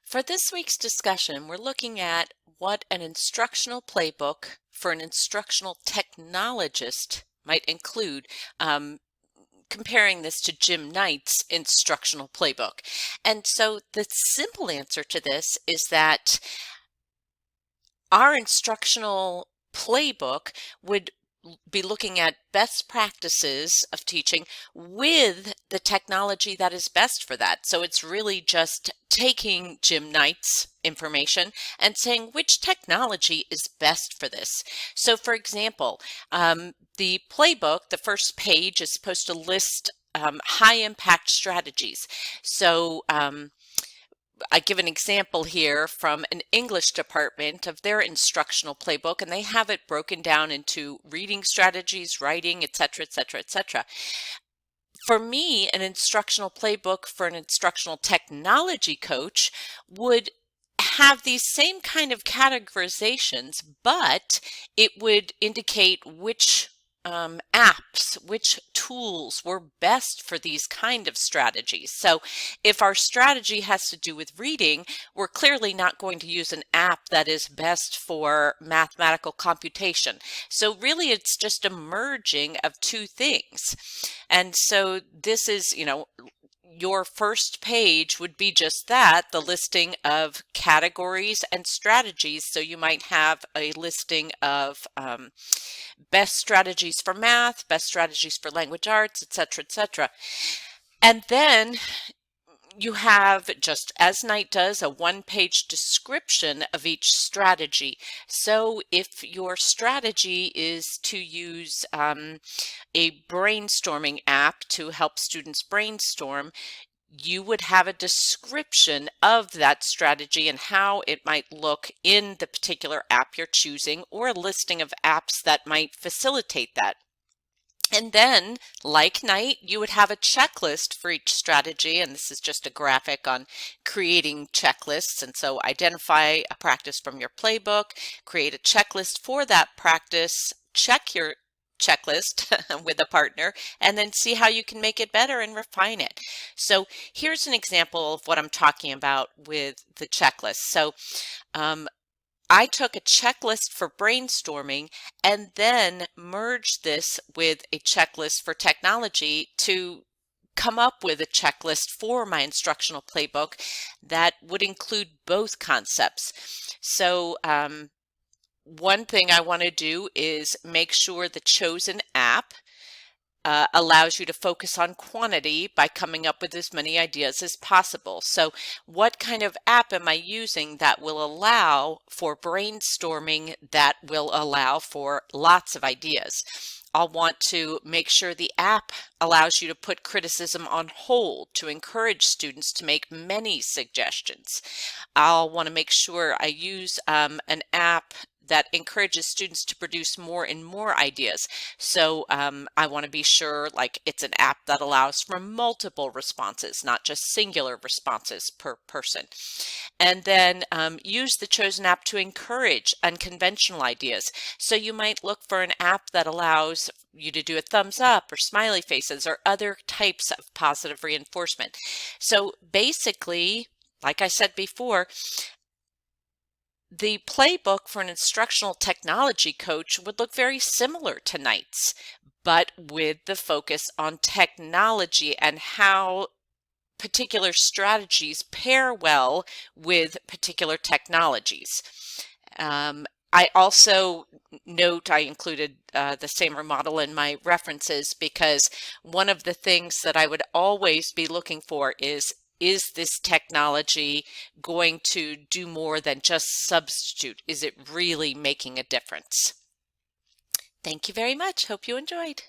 For this week's discussion, we're looking at what an instructional playbook for an instructional technologist might include, comparing this to Jim Knight's instructional playbook. And so the simple answer to this is that our instructional playbook would be looking at best practices of teaching with the technology that is best for that. So it's really just taking Jim Knight's information and saying which technology is best for this. So for example, the playbook, the first page is supposed to list high impact strategies. So I give an example here from an English department of their instructional playbook, and they have it broken down into reading strategies, writing, etc., etc., etc. For me, an instructional playbook for an instructional technology coach would have these same kind of categorizations, but it would indicate which apps, which tools were best for these kind of strategies. So if our strategy has to do with reading, we're clearly not going to use an app that is best for mathematical computation. So really it's just a merging of two things. And so this is, your first page would be just that, the listing of categories and strategies. So you might have a listing of best strategies for math, best strategies for language arts, etc., etc. And then you have, just as Knight does, a one-page description of each strategy. So if your strategy is to use a brainstorming app to help students brainstorm, you would have a description of that strategy and how it might look in the particular app you're choosing, or a listing of apps that might facilitate that. And then, like Knight, you would have a checklist for each strategy, and this is just a graphic on creating checklists. And so identify a practice from your playbook, create a checklist for that practice, check your checklist with a partner, and then see how you can make it better and refine it. So here's an example of what I'm talking about with the checklist. So I took a checklist for brainstorming and then merged this with a checklist for technology to come up with a checklist for my instructional playbook that would include both concepts. So one thing I want to do is make sure the chosen app allows you to focus on quantity by coming up with as many ideas as possible. So what kind of app am I using that will allow for brainstorming, that will allow for lots of ideas? I'll want to make sure the app allows you to put criticism on hold to encourage students to make many suggestions. I'll want to make sure I use an app that encourages students to produce more and more ideas. So I want to be sure, like, it's an app that allows for multiple responses, not just singular responses per person. And then use the chosen app to encourage unconventional ideas. So you might look for an app that allows you to do a thumbs up or smiley faces or other types of positive reinforcement. So basically, like I said before, the playbook for an instructional technology coach would look very similar to Knight's, but with the focus on technology and how particular strategies pair well with particular technologies. I also note I included the Samer model in my references because one of the things that I would always be looking for is this technology going to do more than just substitute? Is it really making a difference? Thank you very much. Hope you enjoyed.